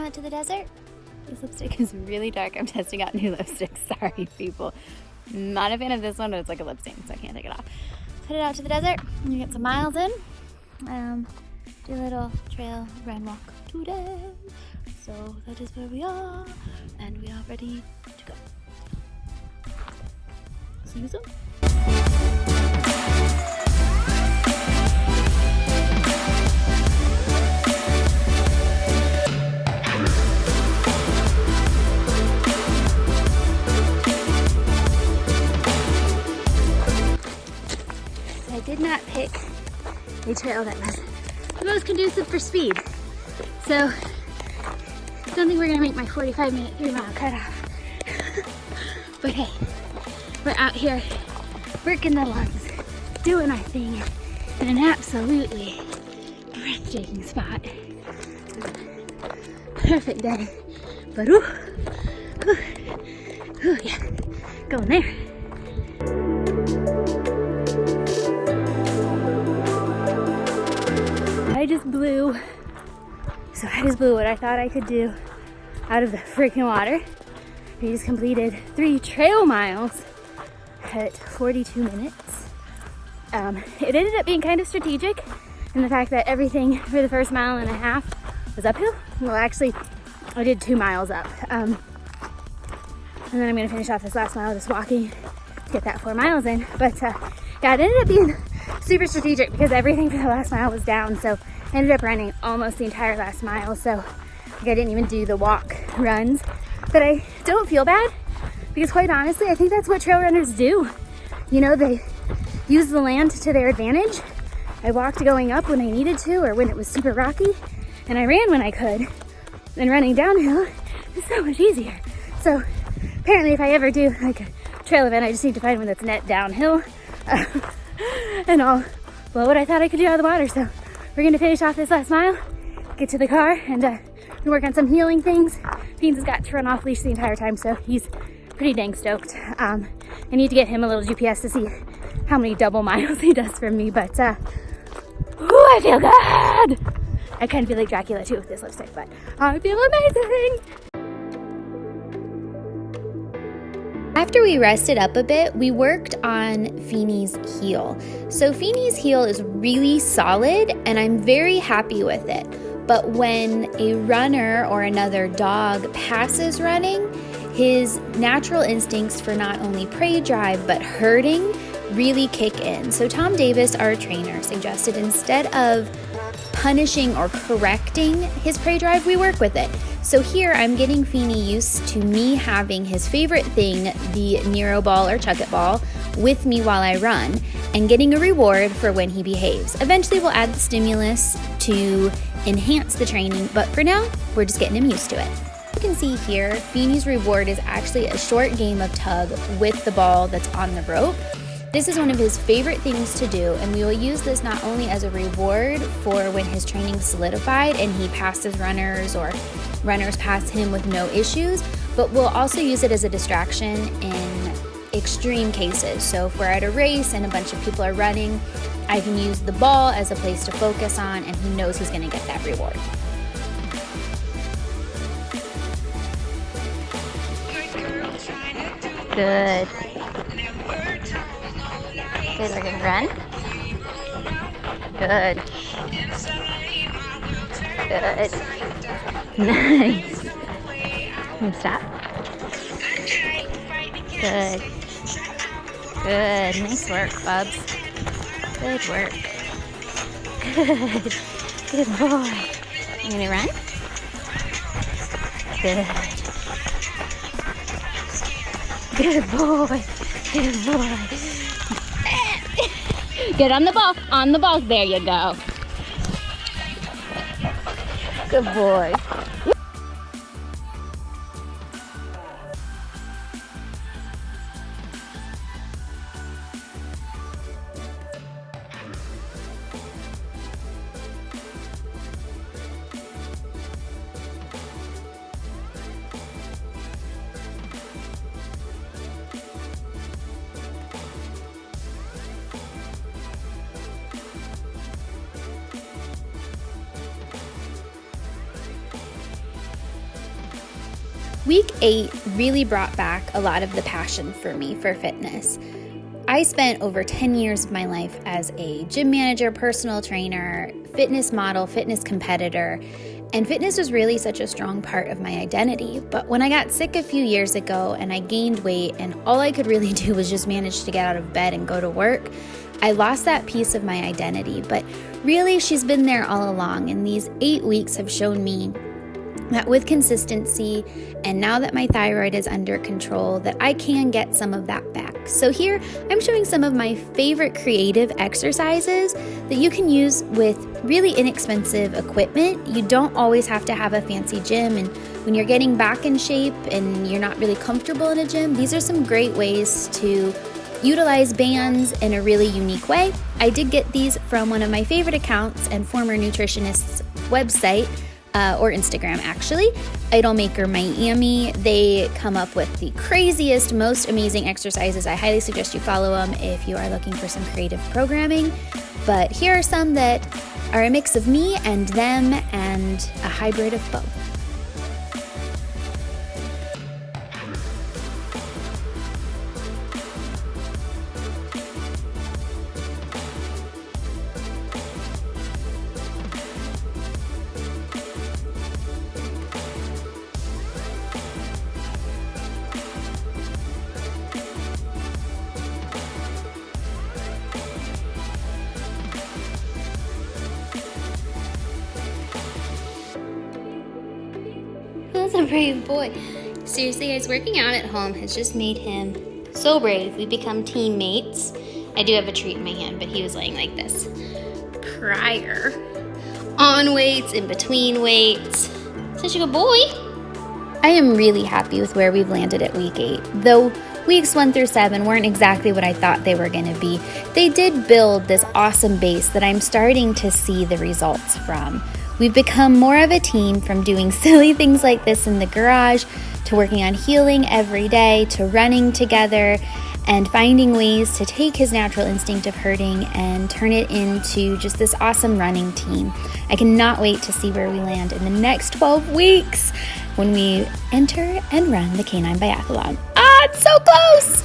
out to the desert. This lipstick is really dark. I'm testing out new lipsticks. Sorry, people. Not a fan of this one, but it's like a lip stain, so I can't take it off. Headed out to the desert. We get some miles in. Do a little trail run walk today. So that is where we are, and we are ready to go. See you soon. I did not pick a trail that was the most conducive for speed. So I don't think we're gonna make my 45-minute 3-mile cutoff. But hey, we're out here working the lungs, doing our thing in an absolutely breathtaking spot. Perfect day. But ooh, yeah, going there. I just blew what I thought I could do out of the freaking water. We just completed 3 trail miles at 42 minutes. It ended up being kind of strategic in the fact that everything for the first 1.5 miles was uphill. Well, actually, I did 2 miles up. And then I'm gonna finish off this last mile just walking to get that 4 miles in. But yeah, it ended up being super strategic because everything for the last mile was down. So I ended up running almost the entire last mile. So like, I didn't even do the walk runs. But I don't feel bad because quite honestly, I think that's what trail runners do. You know, they use the land to their advantage. I walked going up when I needed to or when it was super rocky, and I ran when I could. And running downhill is so much easier. So apparently if I ever do like a trail event, I just need to find one that's net downhill. And I'll blow what I thought I could do out of the water. So we're gonna finish off this last mile, get to the car, and work on some healing things. Beans has got to run off leash the entire time, so he's pretty dang stoked. I need to get him a little GPS to see how many double miles he does from me, but ooh, I feel good. I kind of feel like Dracula too with this lipstick, but I feel amazing. After we rested up a bit, we worked on Feeney's heel. So Feeney's heel is really solid and I'm very happy with it. But when a runner or another dog passes running, his natural instincts for not only prey drive but herding really kick in. So Tom Davis, our trainer, suggested instead of punishing or correcting his prey drive, we work with it. So here I'm getting Feeney used to me having his favorite thing, the Nero ball or Chuck It ball, with me while I run and getting a reward for when he behaves. Eventually we'll add the stimulus to enhance the training, but for now, we're just getting him used to it. You can see here, Feeney's reward is actually a short game of tug with the ball that's on the rope. This is one of his favorite things to do, and we will use this not only as a reward for when his training solidified and he passes runners or runners pass him with no issues, but we'll also use it as a distraction in extreme cases. So if we're at a race and a bunch of people are running, I can use the ball as a place to focus on, and he knows he's going to get that reward. Good. Good, we're going to run. Good. Good. Nice. And stop. Good. Good. Nice work, Bubs. Good work. Good. Good boy. You gonna run? Good. Good boy. Good boy. Get on the ball. On the ball. There you go. Good boy. Week 8 really brought back a lot of the passion for me for fitness. I spent over 10 years of my life as a gym manager, personal trainer, fitness model, fitness competitor, and fitness was really such a strong part of my identity. But when I got sick a few years ago and I gained weight and all I could really do was just manage to get out of bed and go to work, I lost that piece of my identity. But really, she's been there all along, and these 8 weeks have shown me that with consistency, and now that my thyroid is under control, that I can get some of that back. So here, I'm showing some of my favorite creative exercises that you can use with really inexpensive equipment. You don't always have to have a fancy gym, and when you're getting back in shape and you're not really comfortable in a gym, these are some great ways to utilize bands in a really unique way. I did get these from one of my favorite accounts and former nutritionist's website, or Instagram actually, Idol Maker Miami. They come up with the craziest, most amazing exercises. I highly suggest you follow them if you are looking for some creative programming. But here are some that are a mix of me and them and a hybrid of both. That's a brave boy. Seriously, guys, working out at home has just made him so brave. We become teammates. I do have a treat in my hand, but he was laying like this prior. On weights, in between weights. Such a good boy. I am really happy with where we've landed at week 8. Though weeks 1 through 7 weren't exactly what I thought they were going to be, they did build this awesome base that I'm starting to see the results from. We've become more of a team, from doing silly things like this in the garage to working on healing every day to running together and finding ways to take his natural instinct of herding and turn it into just this awesome running team. I cannot wait to see where we land in the next 12 weeks when we enter and run the Canine Biathlon. It's so close!